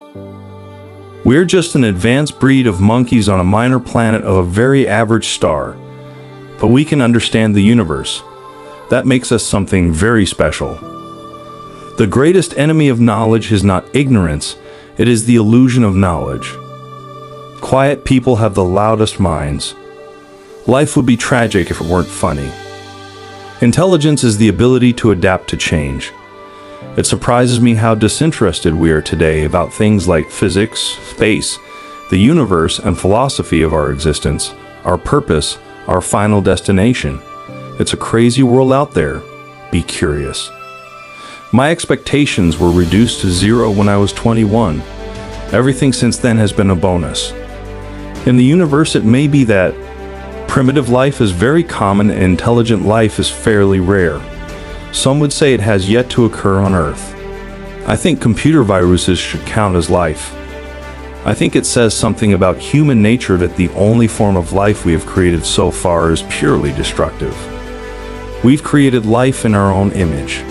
We're just an advanced breed of monkeys on a minor planet of a very average star. But we can understand the universe. That makes us something very special. The greatest enemy of knowledge is not ignorance, it is the illusion of knowledge. Quiet people have the loudest minds. Life would be tragic if it weren't funny. Intelligence is the ability to adapt to change. It surprises me how disinterested we are today about things like physics, space, the universe, and philosophy of our existence, our purpose, our final destination. It's a crazy world out there. Be curious. My expectations were reduced to zero when I was 21. Everything since then has been a bonus. In the universe, it may be that primitive life is very common and intelligent life is fairly rare. Some would say it has yet to occur on Earth. I think computer viruses should count as life. I think it says something about human nature that the only form of life we have created so far is purely destructive. We've created life in our own image.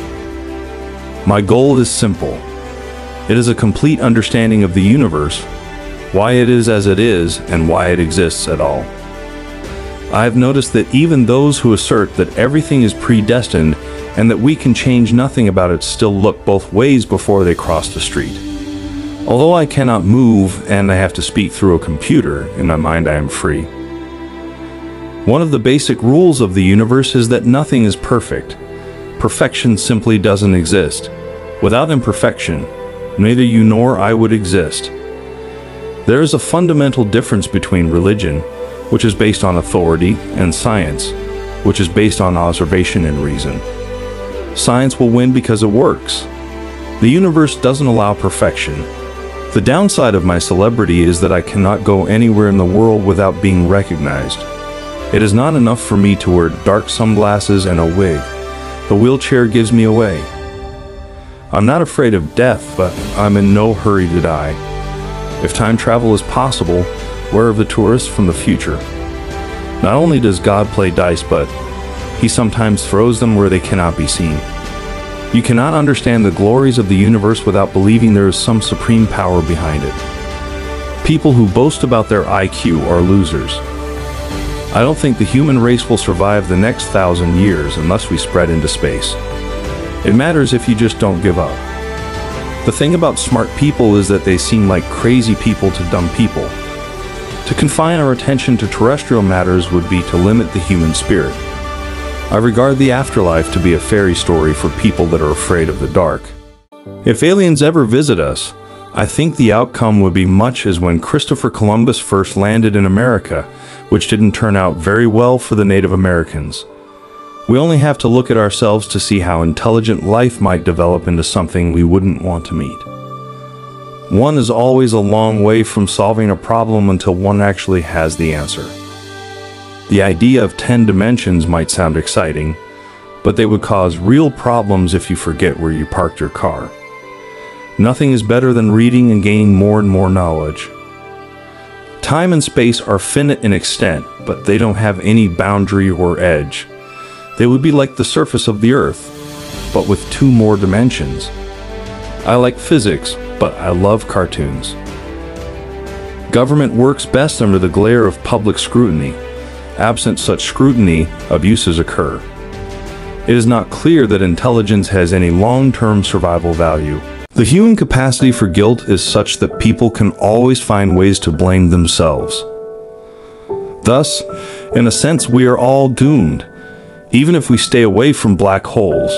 My goal is simple. It is a complete understanding of the universe, why it is as it is, and why it exists at all. I have noticed that even those who assert that everything is predestined and that we can change nothing about it still look both ways before they cross the street. Although I cannot move and I have to speak through a computer, in my mind I am free. One of the basic rules of the universe is that nothing is perfect. Perfection simply doesn't exist. Without imperfection, neither you nor I would exist. There is a fundamental difference between religion, which is based on authority, and science, which is based on observation and reason. Science will win because it works. The universe doesn't allow perfection. The downside of my celebrity is that I cannot go anywhere in the world without being recognized. It is not enough for me to wear dark sunglasses and a wig. The wheelchair gives me away. I'm not afraid of death, but I'm in no hurry to die. If time travel is possible, where are the tourists from the future? Not only does God play dice, but He sometimes throws them where they cannot be seen. You cannot understand the glories of the universe without believing there is some supreme power behind it. People who boast about their IQ are losers. I don't think the human race will survive the next 1,000 years unless we spread into space. It matters if you just don't give up. The thing about smart people is that they seem like crazy people to dumb people. To confine our attention to terrestrial matters would be to limit the human spirit. I regard the afterlife to be a fairy story for people that are afraid of the dark. If aliens ever visit us, I think the outcome would be much as when Christopher Columbus first landed in America, which didn't turn out very well for the Native Americans. We only have to look at ourselves to see how intelligent life might develop into something we wouldn't want to meet. One is always a long way from solving a problem until one actually has the answer. The idea of 10 dimensions might sound exciting, but they would cause real problems if you forget where you parked your car. Nothing is better than reading and gaining more and more knowledge. Time and space are finite in extent, but they don't have any boundary or edge. They would be like the surface of the Earth, but with 2 more dimensions. I like physics, but I love cartoons. Government works best under the glare of public scrutiny. Absent such scrutiny, abuses occur. It is not clear that intelligence has any long-term survival value. The human capacity for guilt is such that people can always find ways to blame themselves. Thus, in a sense, we are all doomed, even if we stay away from black holes.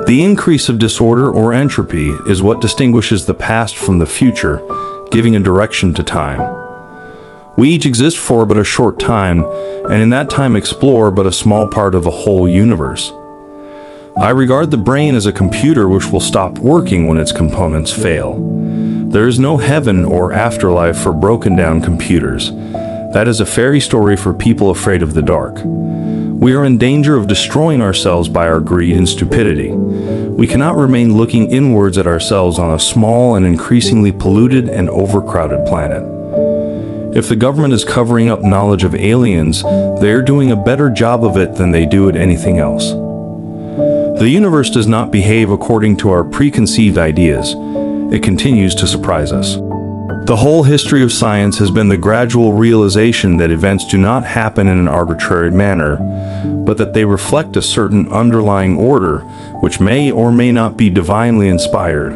The increase of disorder or entropy is what distinguishes the past from the future, giving a direction to time. We each exist for but a short time, and in that time explore but a small part of the whole universe. I regard the brain as a computer which will stop working when its components fail. There is no heaven or afterlife for broken down computers. That is a fairy story for people afraid of the dark. We are in danger of destroying ourselves by our greed and stupidity. We cannot remain looking inwards at ourselves on a small and increasingly polluted and overcrowded planet. If the government is covering up knowledge of aliens, they are doing a better job of it than they do at anything else. The universe does not behave according to our preconceived ideas. it continues to surprise us. The whole history of science has been the gradual realization that events do not happen in an arbitrary manner, but that they reflect a certain underlying order, which may or may not be divinely inspired.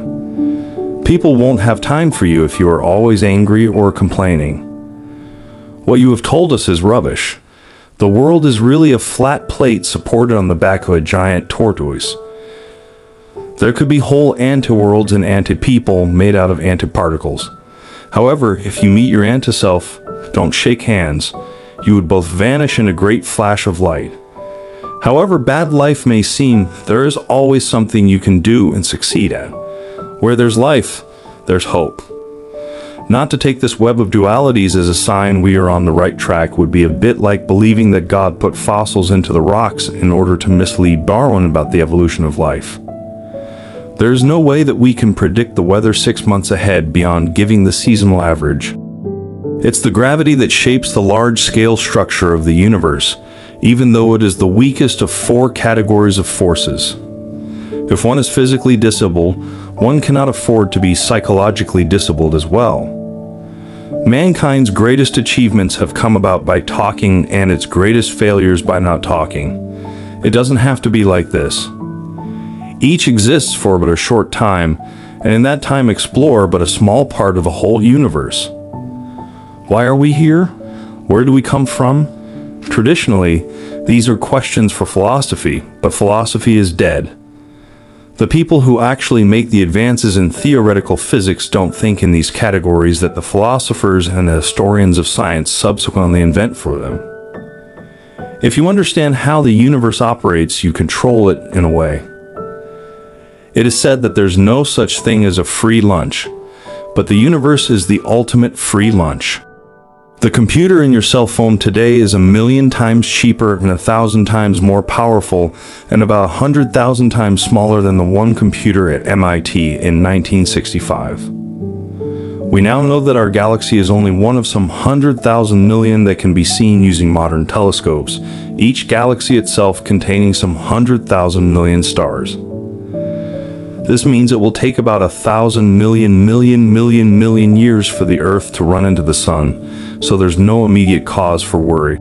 People won't have time for you if you are always angry or complaining. What you have told us is rubbish. The world is really a flat plate supported on the back of a giant tortoise. There could be whole antiworlds and anti-people made out of antiparticles. However, if you meet your anti-self, don't shake hands, you would both vanish in a great flash of light. However bad life may seem, there is always something you can do and succeed at. Where there's life, there's hope. Not to take this web of dualities as a sign we are on the right track would be a bit like believing that God put fossils into the rocks in order to mislead Darwin about the evolution of life. There is no way that we can predict the weather 6 months ahead beyond giving the seasonal average. It's the gravity that shapes the large-scale structure of the universe, even though it is the weakest of 4 categories of forces. If one is physically disabled, one cannot afford to be psychologically disabled as well. Mankind's greatest achievements have come about by talking and its greatest failures by not talking. It doesn't have to be like this. Each exists for but a short time, and in that time explore but a small part of a whole universe. Why are we here? Where do we come from? Traditionally, these are questions for philosophy, but philosophy is dead. The people who actually make the advances in theoretical physics don't think in these categories that the philosophers and the historians of science subsequently invent for them. If you understand how the universe operates, you control it in a way. It is said that there's no such thing as a free lunch, but the universe is the ultimate free lunch. The computer in your cell phone today is 1,000,000 times cheaper and 1,000 times more powerful and about 100,000 times smaller than the one computer at MIT in 1965. We now know that our galaxy is only one of some 100,000 million that can be seen using modern telescopes, each galaxy itself containing some 100,000 million stars. This means it will take about 1,000 million years for the Earth to run into the Sun, so there's no immediate cause for worry.